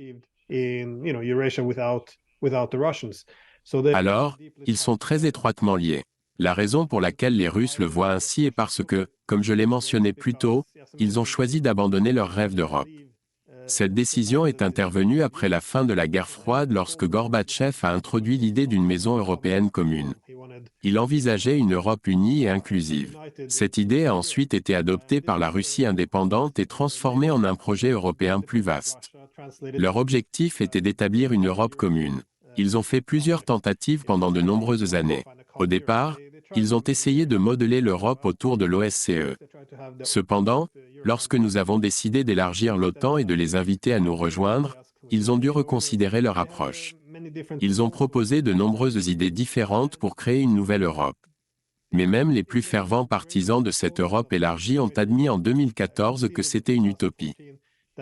Alors, ils sont très étroitement liés. La raison pour laquelle les Russes le voient ainsi est parce que, comme je l'ai mentionné plus tôt, ils ont choisi d'abandonner leur rêve d'Europe. Cette décision est intervenue après la fin de la guerre froide lorsque Gorbatchev a introduit l'idée d'une maison européenne commune. Il envisageait une Europe unie et inclusive. Cette idée a ensuite été adoptée par la Russie indépendante et transformée en un projet européen plus vaste. Leur objectif était d'établir une Europe commune. Ils ont fait plusieurs tentatives pendant de nombreuses années. Au départ, ils ont essayé de modeler l'Europe autour de l'OSCE. Cependant, lorsque nous avons décidé d'élargir l'OTAN et de les inviter à nous rejoindre, ils ont dû reconsidérer leur approche. Ils ont proposé de nombreuses idées différentes pour créer une nouvelle Europe. Mais même les plus fervents partisans de cette Europe élargie ont admis en 2014 que c'était une utopie.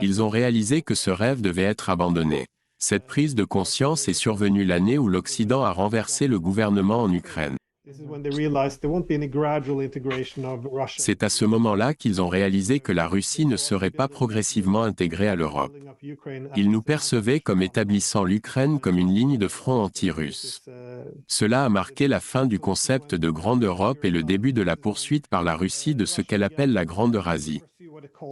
Ils ont réalisé que ce rêve devait être abandonné. Cette prise de conscience est survenue l'année où l'Occident a renversé le gouvernement en Ukraine. C'est à ce moment-là qu'ils ont réalisé que la Russie ne serait pas progressivement intégrée à l'Europe. Ils nous percevaient comme établissant l'Ukraine comme une ligne de front anti-russe. Cela a marqué la fin du concept de Grande Europe et le début de la poursuite par la Russie de ce qu'elle appelle la Grande Eurasie.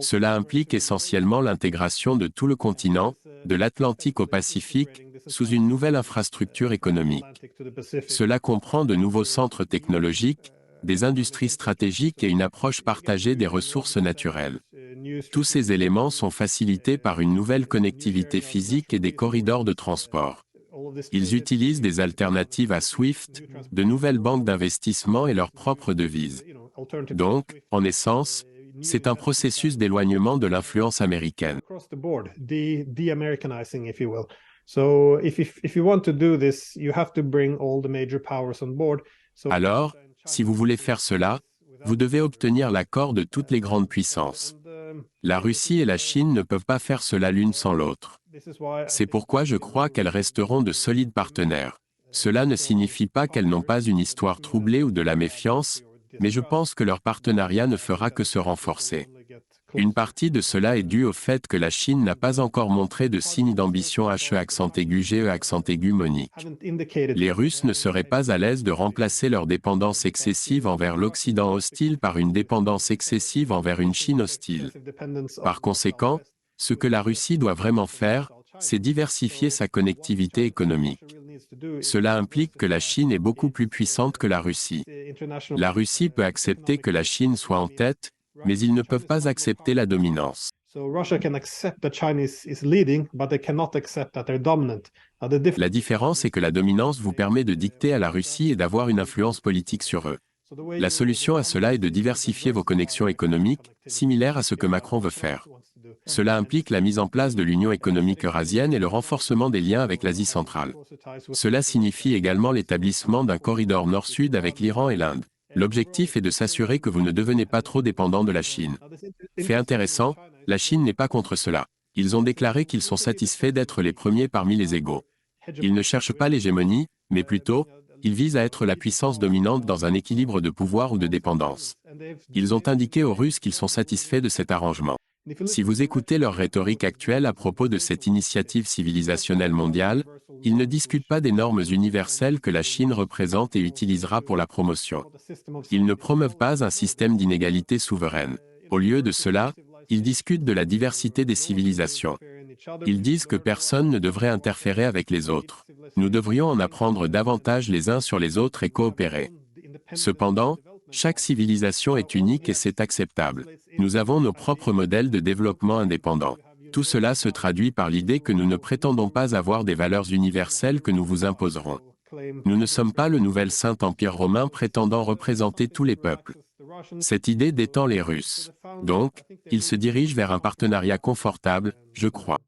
Cela implique essentiellement l'intégration de tout le continent, de l'Atlantique au Pacifique, sous une nouvelle infrastructure économique. Cela comprend de nouveaux centres technologiques, des industries stratégiques et une approche partagée des ressources naturelles. Tous ces éléments sont facilités par une nouvelle connectivité physique et des corridors de transport. Ils utilisent des alternatives à SWIFT, de nouvelles banques d'investissement et leurs propres devises. Donc, en essence, c'est un processus d'éloignement de l'influence américaine. Alors, si vous voulez faire cela, vous devez obtenir l'accord de toutes les grandes puissances. La Russie et la Chine ne peuvent pas faire cela l'une sans l'autre. C'est pourquoi je crois qu'elles resteront de solides partenaires. Cela ne signifie pas qu'elles n'ont pas une histoire troublée ou de la méfiance, mais je pense que leur partenariat ne fera que se renforcer. Une partie de cela est due au fait que la Chine n'a pas encore montré de signe d'ambition HE monique. Les Russes ne seraient pas à l'aise de remplacer leur dépendance excessive envers l'Occident hostile par une dépendance excessive envers une Chine hostile. Par conséquent, ce que la Russie doit vraiment faire, c'est diversifier sa connectivité économique. Cela implique que la Chine est beaucoup plus puissante que la Russie. La Russie peut accepter que la Chine soit en tête, mais ils ne peuvent pas accepter la dominance. La différence est que la dominance vous permet de dicter à la Russie et d'avoir une influence politique sur eux. La solution à cela est de diversifier vos connexions économiques, similaire à ce que Macron veut faire. Cela implique la mise en place de l'Union économique eurasienne et le renforcement des liens avec l'Asie centrale. Cela signifie également l'établissement d'un corridor nord-sud avec l'Iran et l'Inde. L'objectif est de s'assurer que vous ne devenez pas trop dépendant de la Chine. Fait intéressant, la Chine n'est pas contre cela. Ils ont déclaré qu'ils sont satisfaits d'être les premiers parmi les égaux. Ils ne cherchent pas l'hégémonie, mais plutôt, ils visent à être la puissance dominante dans un équilibre de pouvoir ou de dépendance. Ils ont indiqué aux Russes qu'ils sont satisfaits de cet arrangement. Si vous écoutez leur rhétorique actuelle à propos de cette initiative civilisationnelle mondiale, ils ne discutent pas des normes universelles que la Chine représente et utilisera pour la promotion. Ils ne promeuvent pas un système d'inégalité souveraine. Au lieu de cela, ils discutent de la diversité des civilisations. Ils disent que personne ne devrait interférer avec les autres. Nous devrions en apprendre davantage les uns sur les autres et coopérer. Cependant, chaque civilisation est unique et c'est acceptable. Nous avons nos propres modèles de développement indépendants. Tout cela se traduit par l'idée que nous ne prétendons pas avoir des valeurs universelles que nous vous imposerons. Nous ne sommes pas le nouvel Saint-Empire romain prétendant représenter tous les peuples. Cette idée détend les Russes. Donc, ils se dirigent vers un partenariat confortable, je crois.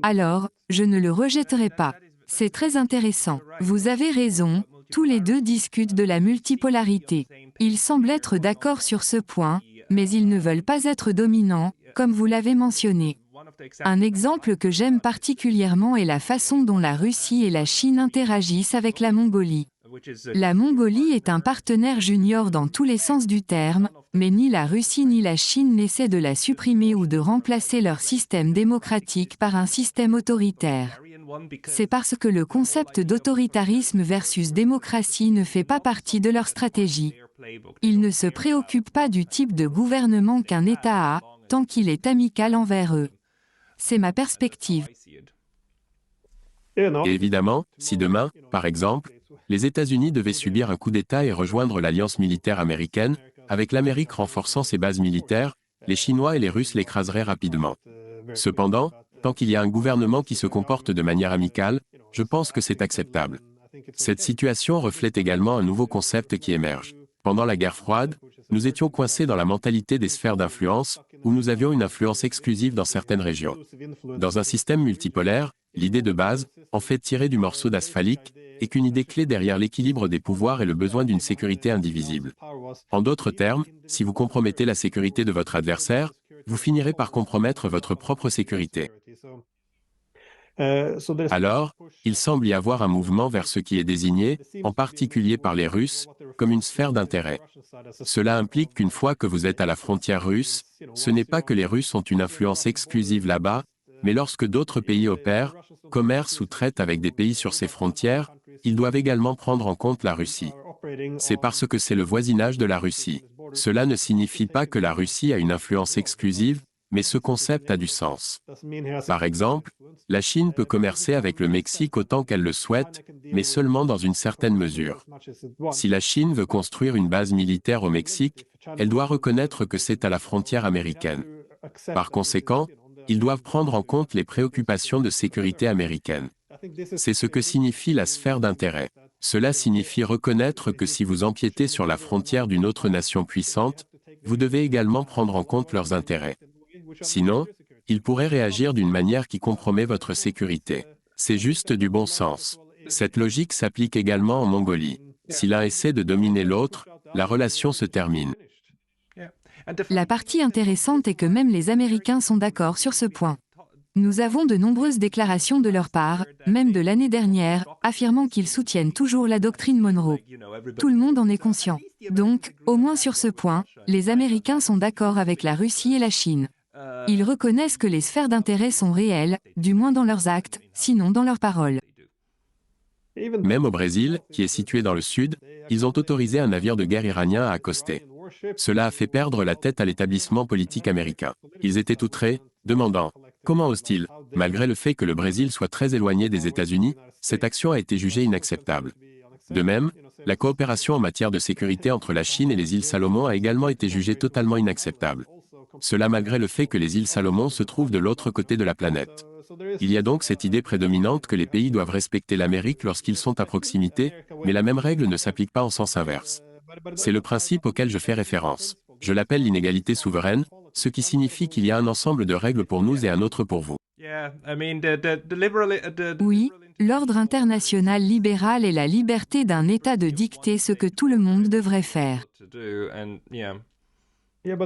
Alors, je ne le rejetterai pas. C'est très intéressant. Vous avez raison, tous les deux discutent de la multipolarité. Ils semblent être d'accord sur ce point, mais ils ne veulent pas être dominants, comme vous l'avez mentionné. Un exemple que j'aime particulièrement est la façon dont la Russie et la Chine interagissent avec la Mongolie. La Mongolie est un partenaire junior dans tous les sens du terme, mais ni la Russie ni la Chine n'essaient de la supprimer ou de remplacer leur système démocratique par un système autoritaire. C'est parce que le concept d'autoritarisme versus démocratie ne fait pas partie de leur stratégie. Ils ne se préoccupent pas du type de gouvernement qu'un État a, tant qu'il est amical envers eux. C'est ma perspective.
Et évidemment, si demain, par exemple, les États-Unis devaient subir un coup d'État et rejoindre l'alliance militaire américaine, avec l'Amérique renforçant ses bases militaires, les Chinois et les Russes l'écraseraient rapidement. Cependant, tant qu'il y a un gouvernement qui se comporte de manière amicale, je pense que c'est acceptable. Cette situation reflète également un nouveau concept qui émerge. Pendant la guerre froide, nous étions coincés dans la mentalité des sphères d'influence, où nous avions une influence exclusive dans certaines régions. Dans un système multipolaire, l'idée de base, en fait tirée du morceau d'asphalte, est qu'une idée clé derrière l'équilibre des pouvoirs est le besoin d'une sécurité indivisible. En d'autres termes, si vous compromettez la sécurité de votre adversaire, vous finirez par compromettre votre propre sécurité. Alors, il semble y avoir un mouvement vers ce qui est désigné, en particulier par les Russes, comme une sphère d'intérêt. Cela implique qu'une fois que vous êtes à la frontière russe, ce n'est pas que les Russes ont une influence exclusive là-bas, mais lorsque d'autres pays opèrent, commercent ou traitent avec des pays sur ces frontières, ils doivent également prendre en compte la Russie. C'est parce que c'est le voisinage de la Russie. Cela ne signifie pas que la Russie a une influence exclusive, mais ce concept a du sens. Par exemple, la Chine peut commercer avec le Mexique autant qu'elle le souhaite, mais seulement dans une certaine mesure. Si la Chine veut construire une base militaire au Mexique, elle doit reconnaître que c'est à la frontière américaine. Par conséquent, ils doivent prendre en compte les préoccupations de sécurité américaines. C'est ce que signifie la sphère d'intérêt. Cela signifie reconnaître que si vous empiétez sur la frontière d'une autre nation puissante, vous devez également prendre en compte leurs intérêts. Sinon, ils pourraient réagir d'une manière qui compromet votre sécurité. C'est juste du bon sens. Cette logique s'applique également en Mongolie. Si l'un essaie de dominer l'autre, la relation se termine.
La partie intéressante est que même les Américains sont d'accord sur ce point. Nous avons de nombreuses déclarations de leur part, même de l'année dernière, affirmant qu'ils soutiennent toujours la doctrine Monroe. Tout le monde en est conscient. Donc, au moins sur ce point, les Américains sont d'accord avec la Russie et la Chine. Ils reconnaissent que les sphères d'intérêt sont réelles, du moins dans leurs actes, sinon dans leurs paroles.
Même au Brésil, qui est situé dans le sud, ils ont autorisé un navire de guerre iranien à accoster. Cela a fait perdre la tête à l'établissement politique américain. Ils étaient outrés, demandant « Comment ose-t-il ?» Malgré le fait que le Brésil soit très éloigné des États-Unis, cette action a été jugée inacceptable. De même, la coopération en matière de sécurité entre la Chine et les îles Salomon a également été jugée totalement inacceptable. Cela malgré le fait que les îles Salomon se trouvent de l'autre côté de la planète. Il y a donc cette idée prédominante que les pays doivent respecter l'Amérique lorsqu'ils sont à proximité, mais la même règle ne s'applique pas en sens inverse. C'est le principe auquel je fais référence. Je l'appelle l'inégalité souveraine, ce qui signifie qu'il y a un ensemble de règles pour nous et un autre pour vous.
Oui, l'ordre international libéral est la liberté d'un État de dicter ce que tout le monde devrait faire.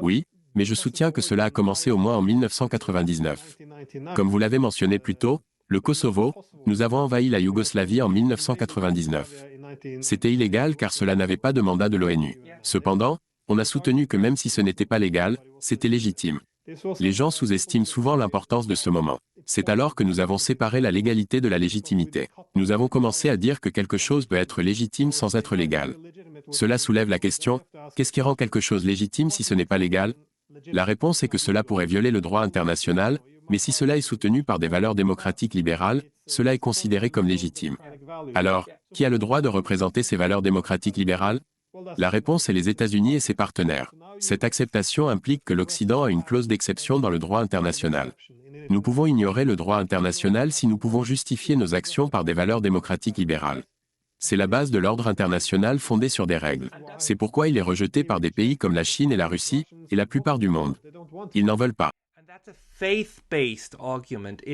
Oui, mais je soutiens que cela a commencé au moins en 1999. Comme vous l'avez mentionné plus tôt, le Kosovo, nous avons envahi la Yougoslavie en 1999. C'était illégal car cela n'avait pas de mandat de l'ONU. Cependant, on a soutenu que même si ce n'était pas légal, c'était légitime. Les gens sous-estiment souvent l'importance de ce moment. C'est alors que nous avons séparé la légalité de la légitimité. Nous avons commencé à dire que quelque chose peut être légitime sans être légal. Cela soulève la question, qu'est-ce qui rend quelque chose légitime si ce n'est pas légal ? La réponse est que cela pourrait violer le droit international, mais si cela est soutenu par des valeurs démocratiques libérales, cela est considéré comme légitime. Alors, qui a le droit de représenter ces valeurs démocratiques libérales? La réponse est les États-Unis et ses partenaires. Cette acceptation implique que l'Occident a une clause d'exception dans le droit international. Nous pouvons ignorer le droit international si nous pouvons justifier nos actions par des valeurs démocratiques libérales. C'est la base de l'ordre international fondé sur des règles. C'est pourquoi il est rejeté par des pays comme la Chine et la Russie, et la plupart du monde. Ils n'en veulent pas.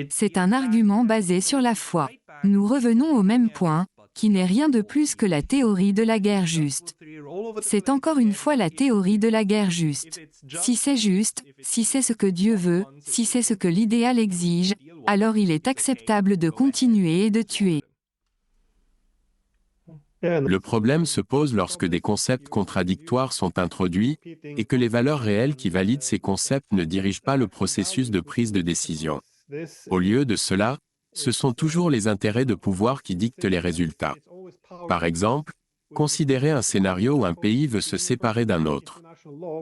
C'est un argument basé sur la foi. Nous revenons au même point, qui n'est rien de plus que la théorie de la guerre juste. C'est encore une fois la théorie de la guerre juste. Si c'est juste, si c'est ce que Dieu veut, si c'est ce que l'idéal exige, alors il est acceptable de continuer et de tuer.
Le problème se pose lorsque des concepts contradictoires sont introduits et que les valeurs réelles qui valident ces concepts ne dirigent pas le processus de prise de décision. Au lieu de cela, ce sont toujours les intérêts de pouvoir qui dictent les résultats. Par exemple, considérez un scénario où un pays veut se séparer d'un autre.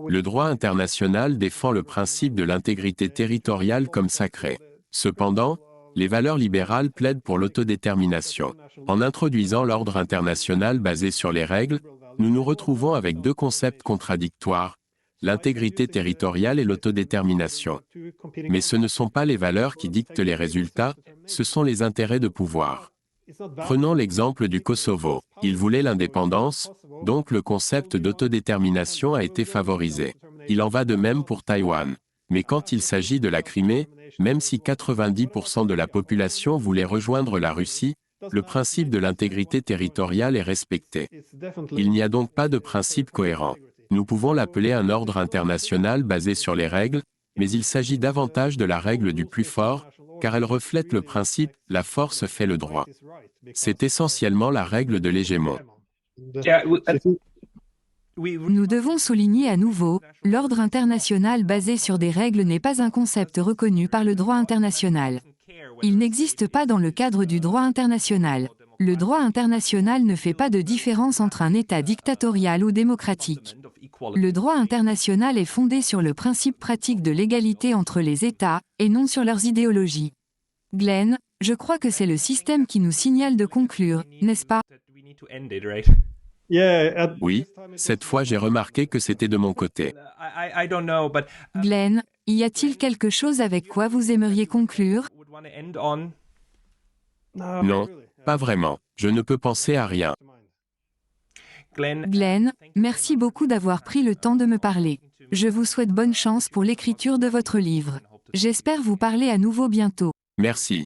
Le droit international défend le principe de l'intégrité territoriale comme sacré. Cependant, les valeurs libérales plaident pour l'autodétermination. En introduisant l'ordre international basé sur les règles, nous nous retrouvons avec deux concepts contradictoires, l'intégrité territoriale et l'autodétermination. Mais ce ne sont pas les valeurs qui dictent les résultats, ce sont les intérêts de pouvoir. Prenons l'exemple du Kosovo. Il voulait l'indépendance, donc le concept d'autodétermination a été favorisé. Il en va de même pour Taïwan. Mais quand il s'agit de la Crimée, même si 90% de la population voulait rejoindre la Russie, le principe de l'intégrité territoriale est respecté. Il n'y a donc pas de principe cohérent. Nous pouvons l'appeler un ordre international basé sur les règles, mais il s'agit davantage de la règle du plus fort, car elle reflète le principe « la force fait le droit ». C'est essentiellement la règle de l'hégémon.
Nous devons souligner à nouveau, l'ordre international basé sur des règles n'est pas un concept reconnu par le droit international. Il n'existe pas dans le cadre du droit international. Le droit international ne fait pas de différence entre un État dictatorial ou démocratique. Le droit international est fondé sur le principe pratique de l'égalité entre les États, et non sur leurs idéologies. Glenn, je crois que c'est le système qui nous signale de conclure, n'est-ce pas?
Oui, cette fois j'ai remarqué que c'était de mon côté.
Glenn, y a-t-il quelque chose avec quoi vous aimeriez conclure?
Non, pas vraiment. Je ne peux penser à rien.
Glenn, merci beaucoup d'avoir pris le temps de me parler. Je vous souhaite bonne chance pour l'écriture de votre livre. J'espère vous parler à nouveau bientôt.
Merci.